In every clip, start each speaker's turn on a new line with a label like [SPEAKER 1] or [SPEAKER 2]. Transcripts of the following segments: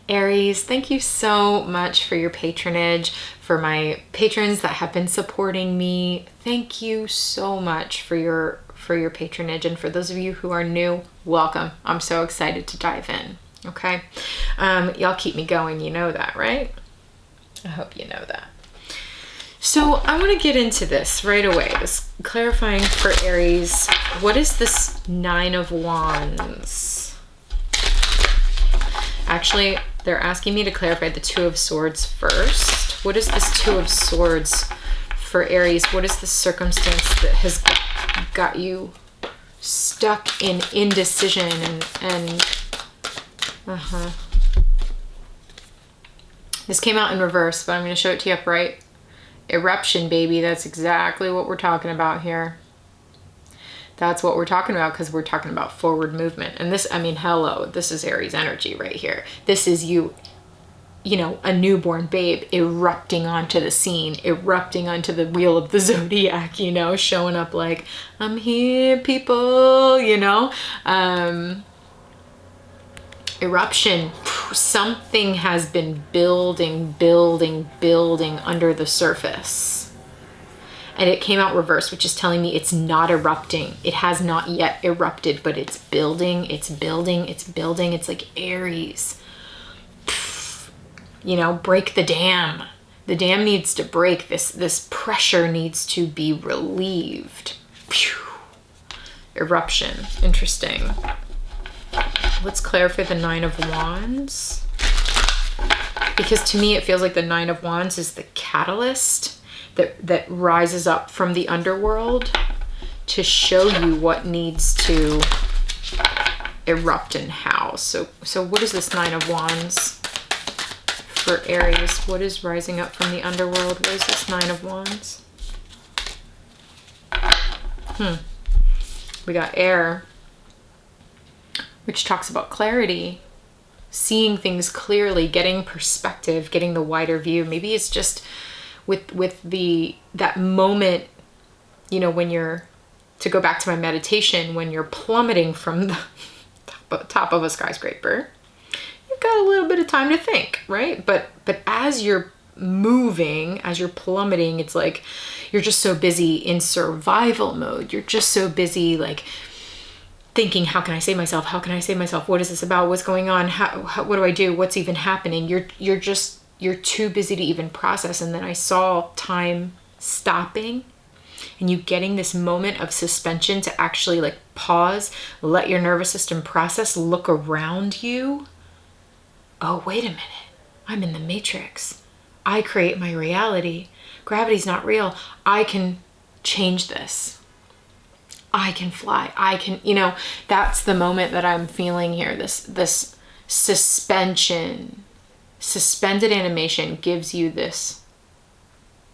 [SPEAKER 1] Aries, thank you so much for your patronage. For my patrons that have been supporting me, thank you so much for your patronage. And for those of you who are new, welcome. I'm so excited to dive in. Okay. Y'all keep me going. You know that, right? I hope you know that. So I want to get into this right away. This clarifying for Aries. What is this Nine of Wands? Actually, they're asking me to clarify the Two of Swords first. What is this Two of Swords for Aries? What is the circumstance that has got you stuck in indecision and This came out in reverse, but I'm going to show it to you upright. Eruption, baby. That's exactly what we're talking about here. That's what we're talking about, because we're talking about forward movement. And this, I mean, hello, this is Aries energy right here. This is you know, a newborn babe erupting onto the scene, erupting onto the wheel of the zodiac, you know, showing up like, I'm here, people, you know. Eruption. Something has been building under the surface. And it came out reverse, which is telling me it's not erupting. It has not yet erupted, but it's building, it's building, it's building. It's like Aries. You know, break the dam. The dam needs to break. This pressure needs to be relieved. Eruption. Interesting. Let's clarify the Nine of Wands. Because to me, it feels like the Nine of Wands is the catalyst that rises up from the underworld to show you what needs to erupt and how. So what is this Nine of Wands for Aries? What is rising up from the underworld? What is this Nine of Wands? We got air, which talks about clarity, seeing things clearly, getting perspective, getting the wider view. Maybe it's just with that moment, you know, when you're, to go back to my meditation, when you're plummeting from the top of a skyscraper, you've got a little bit of time to think, right? But as you're moving, as you're plummeting, it's like you're just so busy in survival mode. You're just so busy like thinking, how can I save myself? How can I save myself? What is this about? What's going on? What do I do? What's even happening? You're too busy to even process. And then I saw time stopping and you getting this moment of suspension to actually like pause, let your nervous system process, look around you. Oh, wait a minute. I'm in the matrix. I create my reality. Gravity's not real. I can change this. I can fly. I can, you know, that's the moment that I'm feeling here. This suspension, suspended animation gives you this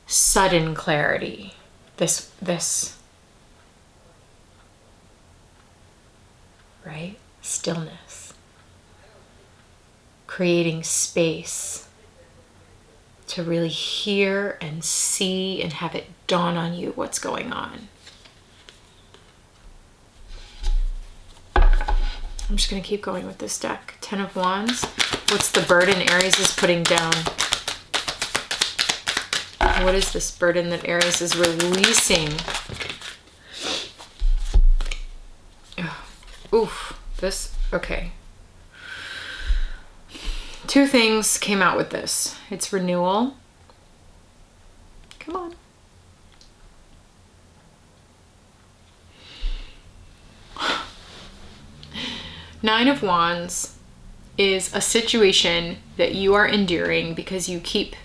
[SPEAKER 1] sudden clarity, this, right? Stillness, creating space to really hear and see and have it dawn on you what's going on. I'm just going to keep going with this deck. Ten of Wands. What's the burden Aries is putting down? What is this burden that Aries is releasing? Oof. This, okay. Two things came out with this. It's renewal. Come on. Nine of Wands is a situation that you are enduring because you keep,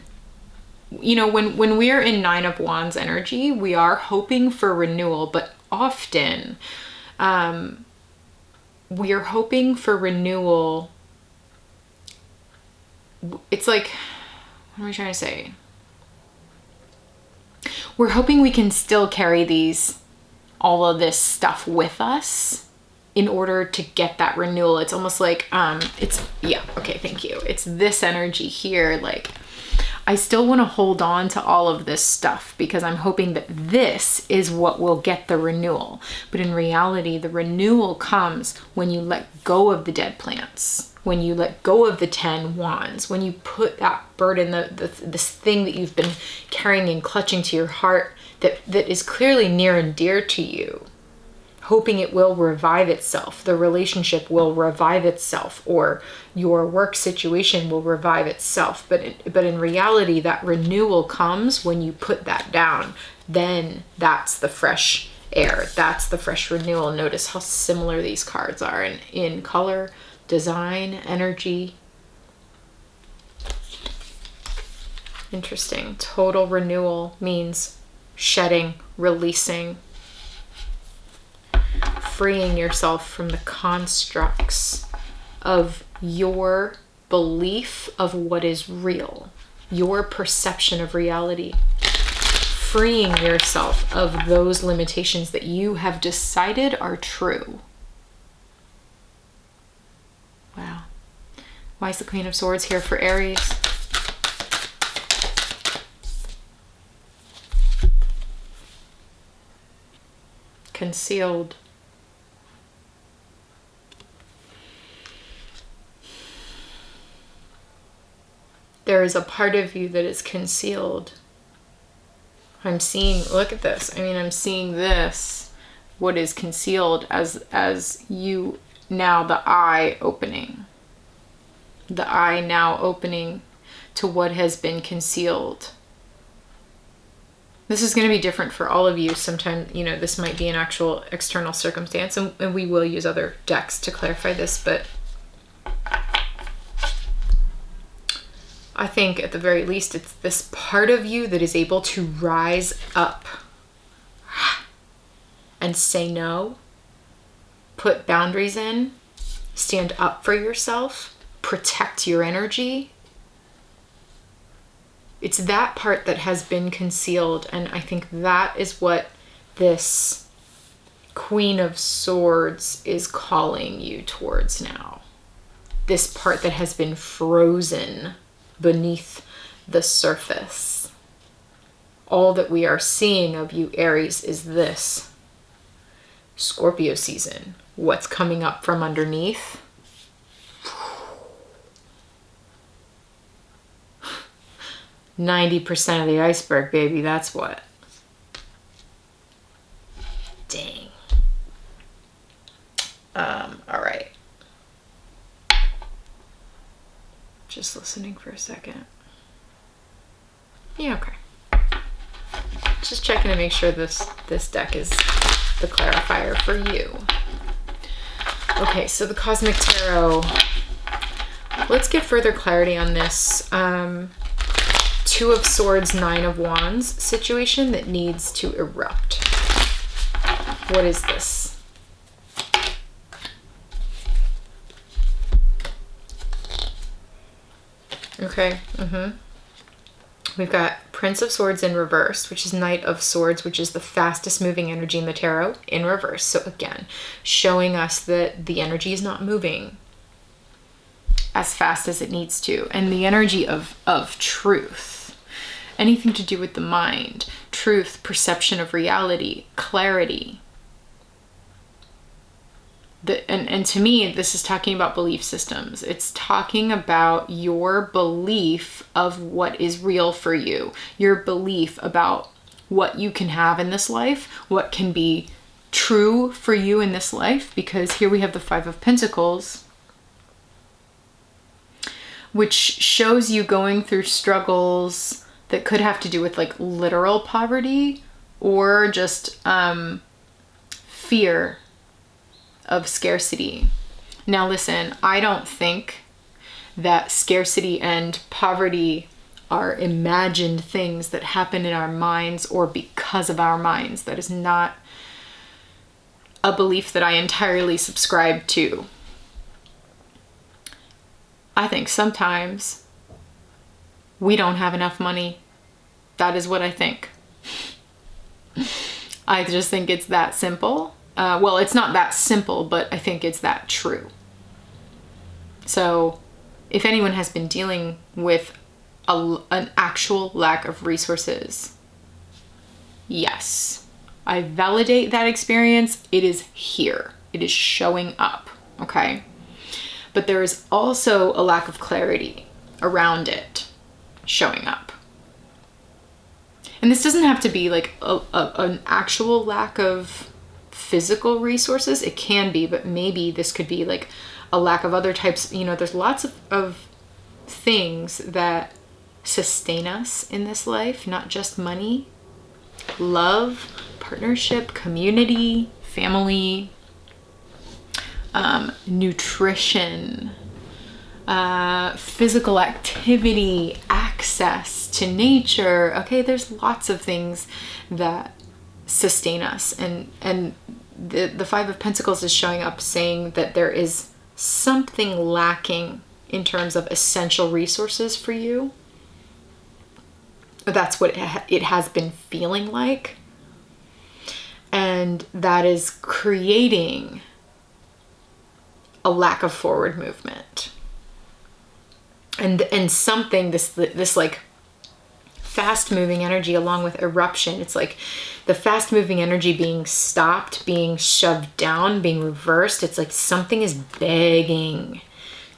[SPEAKER 1] you know, when we are in Nine of Wands energy, we are hoping for renewal, but often we are hoping for renewal. It's like, what am I trying to say? We're hoping we can still carry all of this stuff with us in order to get that renewal. It's almost like, yeah, okay, thank you. It's this energy here, like, I still want to hold on to all of this stuff because I'm hoping that this is what will get the renewal. But in reality, the renewal comes when you let go of the dead plants, when you let go of the 10 wands, when you put that burden, this thing that you've been carrying and clutching to your heart that is clearly near and dear to you, hoping it will revive itself, the relationship will revive itself, or your work situation will revive itself. But in reality, that renewal comes when you put that down. Then that's the fresh air. That's the fresh renewal. Notice how similar these cards are in color, design, energy. Interesting. Total renewal means shedding, releasing, freeing yourself from the constructs of your belief of what is real, your perception of reality, freeing yourself of those limitations that you have decided are true. Wow. Why is the Queen of Swords here for Aries? Concealed. There is a part of you that is concealed. I'm seeing, look at this. I mean, I'm seeing this, what is concealed as you now, the eye opening. The eye now opening to what has been concealed. This is going to be different for all of you. Sometimes, this might be an actual external circumstance, and we will use other decks to clarify this, but I think at the very least, it's this part of you that is able to rise up and say no, put boundaries in, stand up for yourself, protect your energy. It's that part that has been concealed, and I think that is what this Queen of Swords is calling you towards now. This part that has been frozen beneath the surface. All that we are seeing of you, Aries, is this. Scorpio season. What's coming up from underneath? 90% of the iceberg, baby, that's what. Dang. All right. Just listening for a second. Yeah, okay. Just checking to make sure this deck is the clarifier for you. Okay, so the Cosmic Tarot. Let's get further clarity on this. Two of Swords, Nine of Wands situation that needs to erupt. What is this? Okay, We've got Prince of Swords in reverse, which is Knight of Swords, which is the fastest moving energy in the tarot, in reverse. So again, showing us that the energy is not moving as fast as it needs to. And the energy of truth, anything to do with the mind, truth, perception of reality, clarity. And to me, this is talking about belief systems. It's talking about your belief of what is real for you, your belief about what you can have in this life, what can be true for you in this life, because here we have the Five of Pentacles, which shows you going through struggles that could have to do with like literal poverty or just fear of scarcity. Now listen, I don't think that scarcity and poverty are imagined things that happen in our minds or because of our minds. That is not a belief that I entirely subscribe to. I think sometimes we don't have enough money. That is what I think. I just think it's that simple. Well, it's not that simple, but I think it's that true. So if anyone has been dealing with an actual lack of resources. Yes, I validate that experience. It is here. It is showing up, okay? But there is also a lack of clarity around it showing up. And this doesn't have to be like an actual lack of physical resources. It can be, but maybe this could be like a lack of other types. You know, there's lots of things that sustain us in this life, not just money. Love, partnership, community, family, nutrition, physical activity, access to nature. Okay, there's lots of things that sustain us. And the Five of Pentacles is showing up saying that there is something lacking in terms of essential resources for you. That's what it has been feeling like. And that is creating a lack of forward movement. And something, this like fast moving energy along with eruption. It's like the fast moving energy being stopped, being shoved down, being reversed. It's like something is begging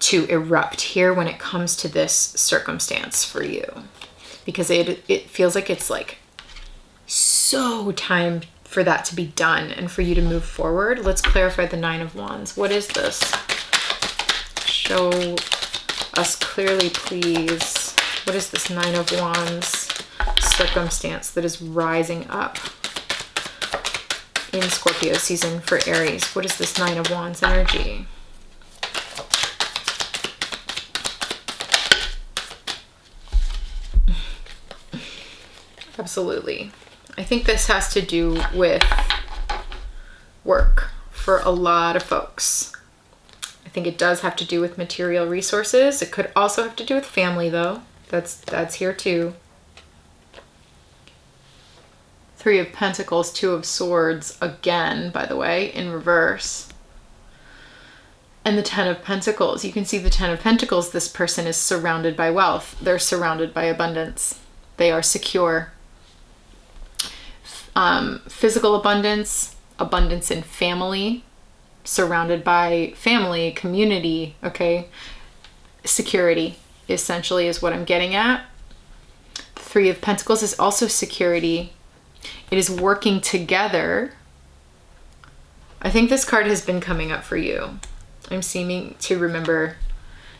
[SPEAKER 1] to erupt here when it comes to this circumstance for you. Because it feels like it's like so time for that to be done and for you to move forward. Let's clarify the Nine of Wands. What is this? Show us clearly, please. What is this Nine of Wands circumstance that is rising up in Scorpio season for Aries? What is this Nine of Wands energy? Absolutely. I think this has to do with work for a lot of folks. I think it does have to do with material resources. It could also have to do with family though. That's here too. Three of Pentacles, Two of Swords again, by the way, in reverse. And the Ten of Pentacles. You can see the Ten of Pentacles. This person is surrounded by wealth. They're surrounded by abundance. They are secure. Physical abundance, abundance in family, surrounded by family, community, okay? Security, essentially, is what I'm getting at. Three of Pentacles is also security. It is working together. I think this card has been coming up for you. I'm seeming to remember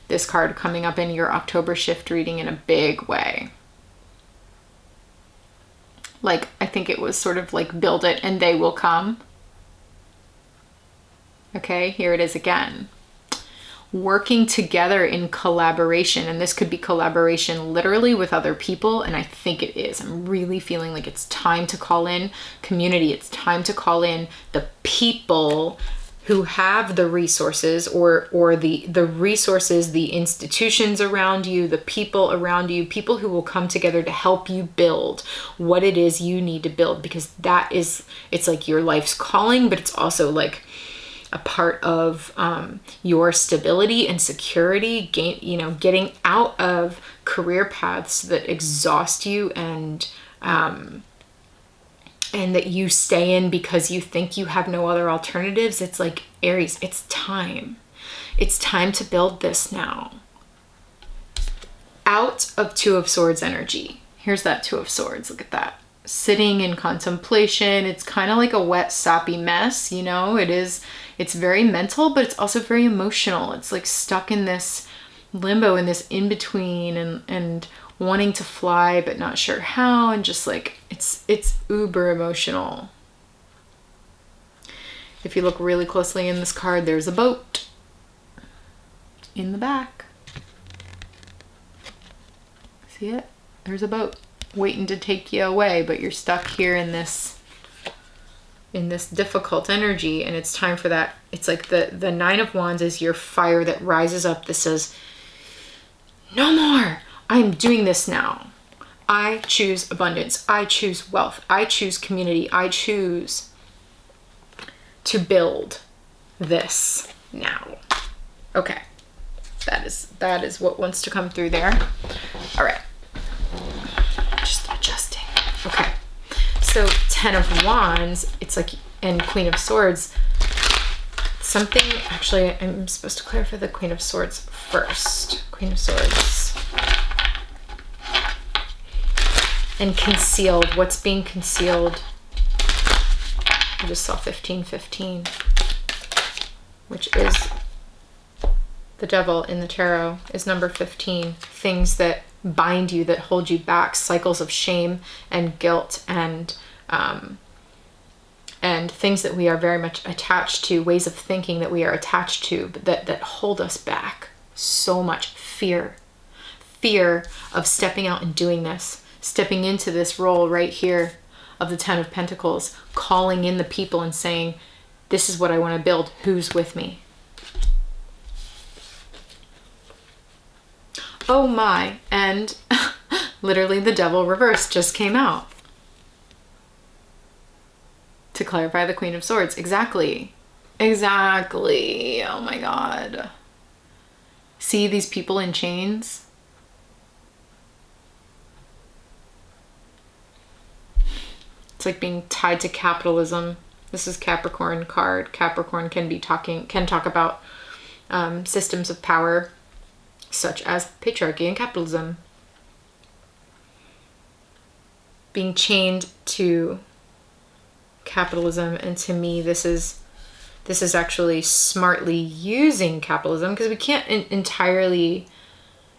[SPEAKER 1] this card coming up in your October shift reading in a big way. Like, I think it was sort of like, build it and they will come. Okay, here it is again. Working together in collaboration. And this could be collaboration literally with other people. And I think it is. I'm really feeling like it's time to call in community. It's time to call in the people who have the resources or the resources, the institutions around you, the people around you, people who will come together to help you build what it is you need to build, because that is, it's like your life's calling, but it's also like a part of your stability and security, getting out of career paths that exhaust you and that you stay in because you think you have no other alternatives. It's like, Aries, it's time. It's time to build this now. Out of Two of Swords energy. Here's that Two of Swords. Look at that. Sitting in contemplation. It's kind of like a wet, soppy mess, you know? It's very mental, but it's also very emotional. It's like stuck in this limbo, in this in-between, and wanting to fly but not sure how, and just like it's uber emotional. If you look really closely in this card, there's a boat in the back. See it? There's a boat waiting to take you away, but you're stuck here in this difficult energy, and it's time for that. It's like the Nine of Wands is your fire that rises up that says, no more. I'm doing this now. I choose abundance. I choose wealth. I choose community. I choose to build this now. Okay. That is what wants to come through there. All right. So 10 of Wands, it's like, and Queen of Swords, something, actually, I'm supposed to clarify the Queen of Swords first. Queen of Swords. And concealed. What's being concealed? I just saw 1515, which is the devil in the tarot, is number 15. Things that bind you, that hold you back, cycles of shame and guilt, and things that we are very much attached to, ways of thinking that we are attached to, but that hold us back so much. Fear of stepping out and doing this, stepping into this role right here of the 10 of Pentacles, calling in the people and saying, this is what I want to build. Who's with me? Oh my, and literally the devil reversed just came out. To clarify the Queen of Swords. Exactly. Exactly. Oh my God. See these people in chains? It's like being tied to capitalism. This is Capricorn card. Capricorn can talk about systems of power, such as patriarchy and capitalism. Being chained to capitalism, and to me this is actually smartly using capitalism, because we can't entirely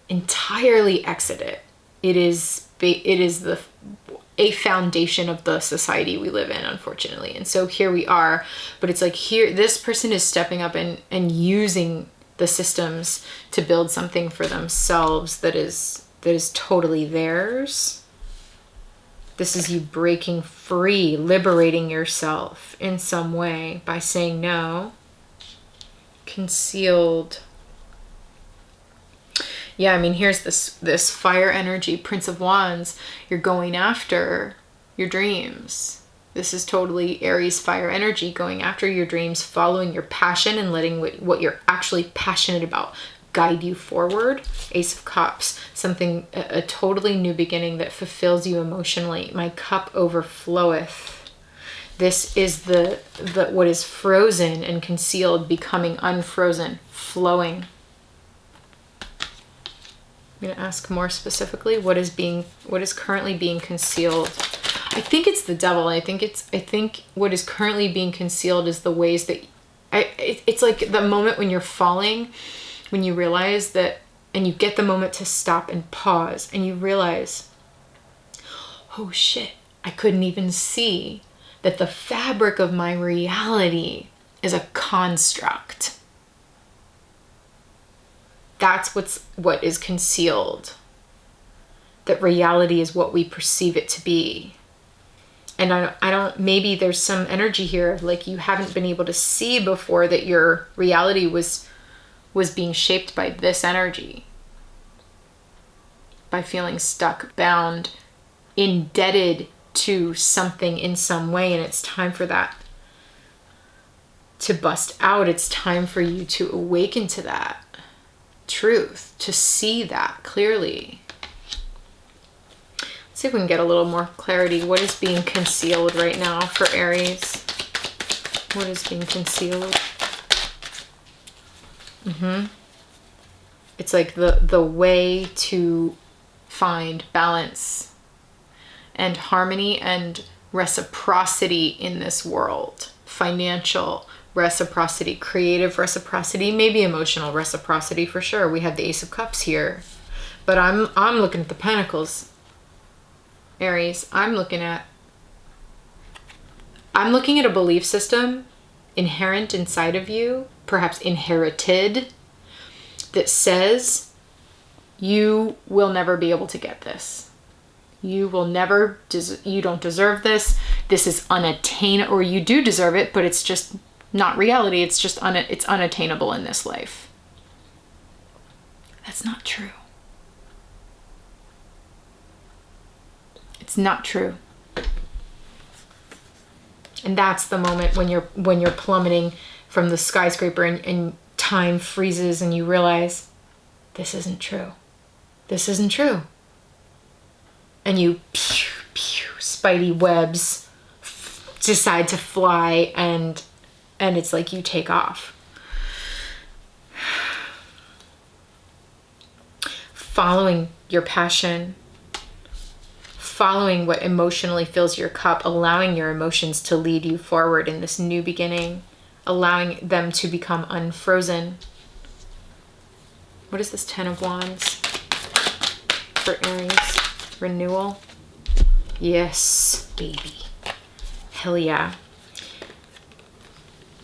[SPEAKER 1] exit it. It is a foundation of the society we live in, unfortunately. And so here we are, but it's like here this person is stepping up and using the systems to build something for themselves that is totally theirs. This is you breaking free, liberating yourself in some way by saying no. Concealed. Yeah, I mean, here's this fire energy, Prince of Wands. You're going after your dreams. This is totally Aries fire energy, going after your dreams, following your passion and letting what you're actually passionate about guide you forward. Ace of Cups, something, a totally new beginning that fulfills you emotionally. My cup overfloweth. This is the what is frozen and concealed becoming unfrozen, flowing. I'm going to ask more specifically, what is currently being concealed? I think it's the devil. I think what is currently being concealed is the ways that it's like the moment when you're falling, when you realize that, and you get the moment to stop and pause, and you realize, oh shit, I couldn't even see that the fabric of my reality is a construct. That's what is concealed. That reality is what we perceive it to be. And I don't, maybe there's some energy here of like you haven't been able to see before that your reality was being shaped by this energy. By feeling stuck, bound, indebted to something in some way, and it's time for that to bust out. It's time for you to awaken to that truth, to see that clearly. Let's see if we can get a little more clarity. What is being concealed right now for Aries? What is being concealed? It's like the way to find balance and harmony and reciprocity in this world. Financial reciprocity, creative reciprocity, maybe emotional reciprocity for sure. We have the Ace of Cups here. But I'm looking at the Pentacles, Aries. I'm looking at a belief system inherent inside of you, perhaps inherited, that says you will never be able to get this. You will never, you don't deserve this. This is unattainable, or you do deserve it, but it's just not reality. It's just it's unattainable in this life. That's not true. It's not true. And that's the moment when you're plummeting from the skyscraper and time freezes and you realize this isn't true. This isn't true. And you spidey webs decide to fly, and it's like you take off. Following your passion, following what emotionally fills your cup, allowing your emotions to lead you forward in this new beginning, allowing them to become unfrozen. What is this 10 of Wands for Aries? Renewal. Yes, baby. Hell yeah.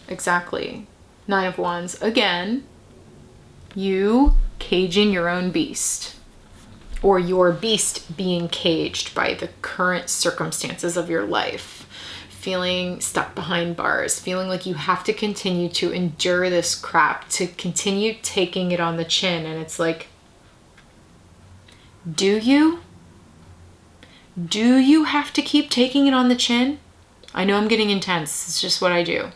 [SPEAKER 1] Exactly. 9 of Wands. Again, you caging your own beast, or your beast being caged by the current circumstances of your life, feeling stuck behind bars, feeling like you have to continue to endure this crap, to continue taking it on the chin. And it's like, do you have to keep taking it on the chin? I know I'm getting intense. It's just what I do.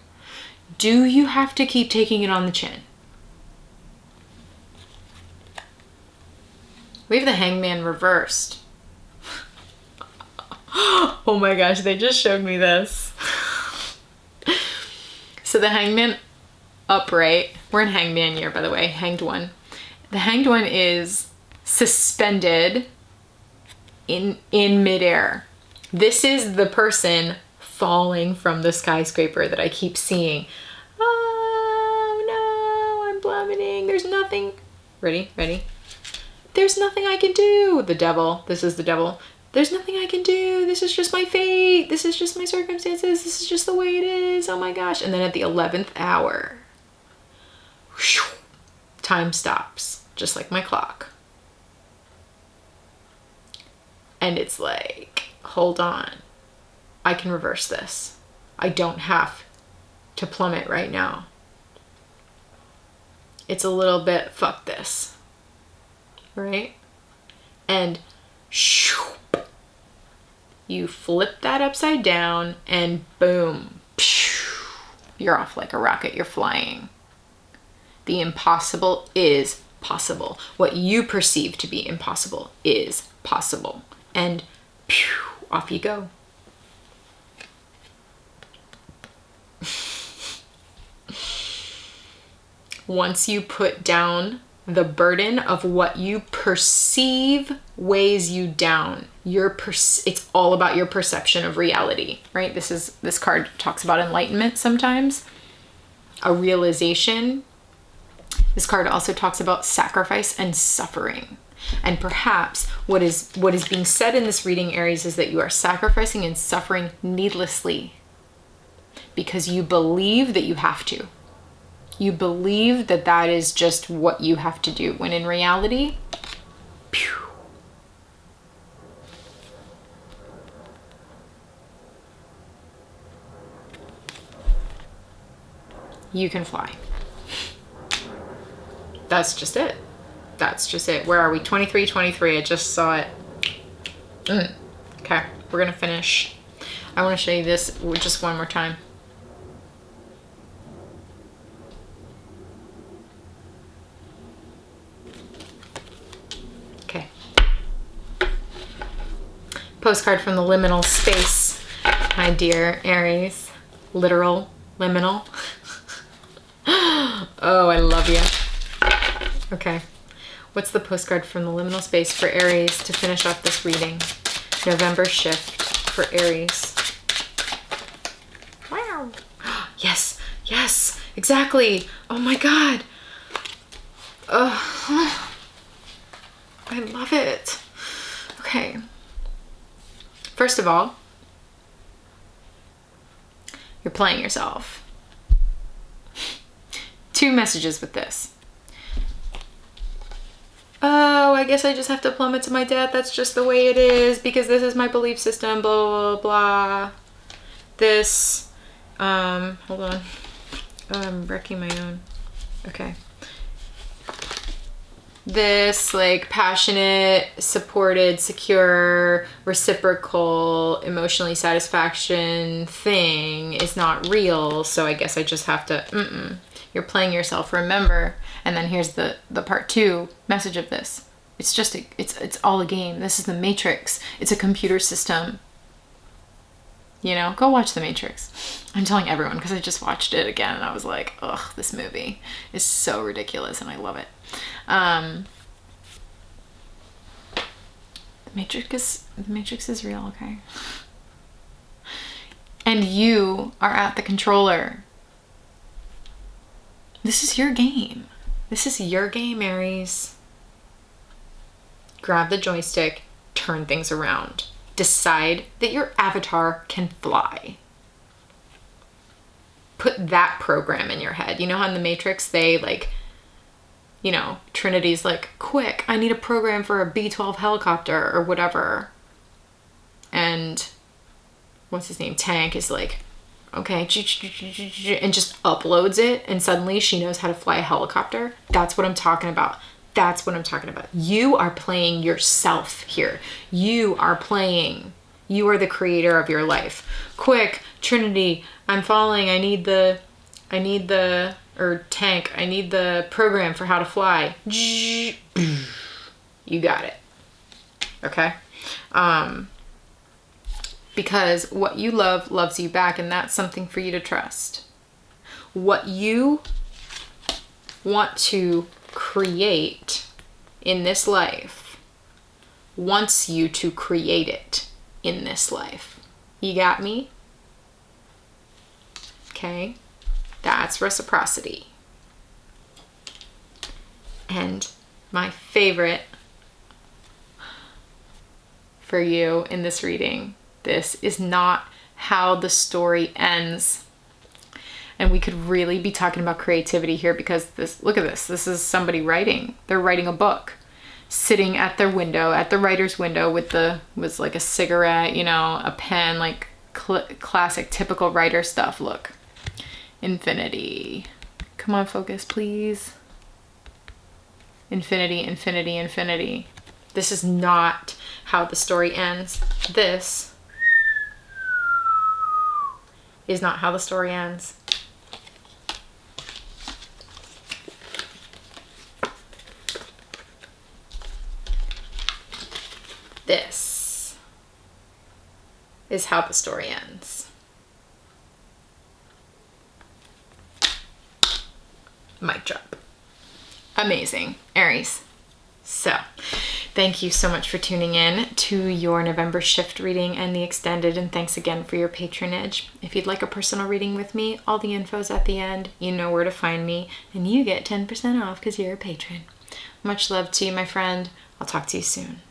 [SPEAKER 1] Do you have to keep taking it on the chin? We have the Hangman reversed. Oh my gosh, they just showed me this. So the Hangman upright, we're in Hangman year, by the way, Hanged One. The Hanged One is suspended in midair. This is the person falling from the skyscraper that I keep seeing. Oh no, I'm plummeting. There's nothing. Ready? There's nothing I can do. The devil. This is the devil. There's nothing I can do. This is just my fate. This is just my circumstances. This is just the way it is. Oh my gosh. And then at the 11th hour, time stops, just like my clock. And it's like, hold on. I can reverse this. I don't have to plummet right now. It's a little bit, fuck this. Right? And you flip that upside down and boom, you're off like a rocket. You're flying. The impossible is possible. What you perceive to be impossible is possible. And off you go. Once you put down the burden of what you perceive weighs you down. It's all about your perception of reality, right? This card talks about enlightenment sometimes, a realization. This card also talks about sacrifice and suffering. And perhaps what is being said in this reading, Aries, is that you are sacrificing and suffering needlessly because you believe that you have to. You believe that that is just what you have to do, when in reality, you can fly. That's just it. That's just it. Where are we? 23. I just saw it. Okay, we're gonna finish. I want to show you this just one more time. Okay. Postcard from the liminal space, my dear Aries. Literal liminal. Oh, I love you. Okay. What's the postcard from the liminal space for Aries to finish off this reading? November shift for Aries. Wow. Yes, exactly. Oh my God. Oh, I love it. Okay. First of all, you're playing yourself. 2 messages with this. Oh, I guess I just have to plummet to my death. That's just the way it is because this is my belief system, blah, blah, blah. This, hold on. Oh, I'm wrecking my own. Okay. This, like, passionate, supported, secure, reciprocal, emotionally satisfaction thing is not real. So I guess I just have to, You're playing yourself, remember. And then here's the part 2 message of this. It's just, it's all a game. This is the Matrix. It's a computer system. You know, go watch The Matrix. I'm telling everyone because I just watched it again and I was like, ugh, this movie is so ridiculous and I love it. The Matrix is real, okay? And you are at the controller. This is your game. This is your game, Aries. Grab the joystick, turn things around. Decide that your avatar can fly. Put that program in your head. You know how in the Matrix they like, you know, Trinity's like, quick, I need a program for a B-12 helicopter or whatever. And what's his name? Tank is like, okay, and just uploads it and suddenly she knows how to fly a helicopter. That's what I'm talking about. That's what I'm talking about. You are playing yourself here. You are the creator of your life. Quick, Trinity, I'm falling. I need the Tank, I need the program for how to fly. You got it. Okay? Because what you love loves you back, and that's something for you to trust. What you want to create in this life wants you to create it in this life. You got me? Okay? That's reciprocity. And my favorite for you in this reading, this is not how the story ends. And we could really be talking about creativity here because this, look at this. This is somebody writing. They're writing a book, sitting at their window, at the writer's window with like a cigarette, you know, a pen, like classic, typical writer stuff. Look, infinity. Come on, focus, please. Infinity, infinity, infinity. This is not how the story ends. This is not how the story ends. This is how the story ends. Mic drop. Amazing, Aries. So, thank you so much for tuning in to your November shift reading and the extended, and thanks again for your patronage. If you'd like a personal reading with me, all the info's at the end. You know where to find me, and you get 10% off because you're a patron. Much love to you, my friend. I'll talk to you soon.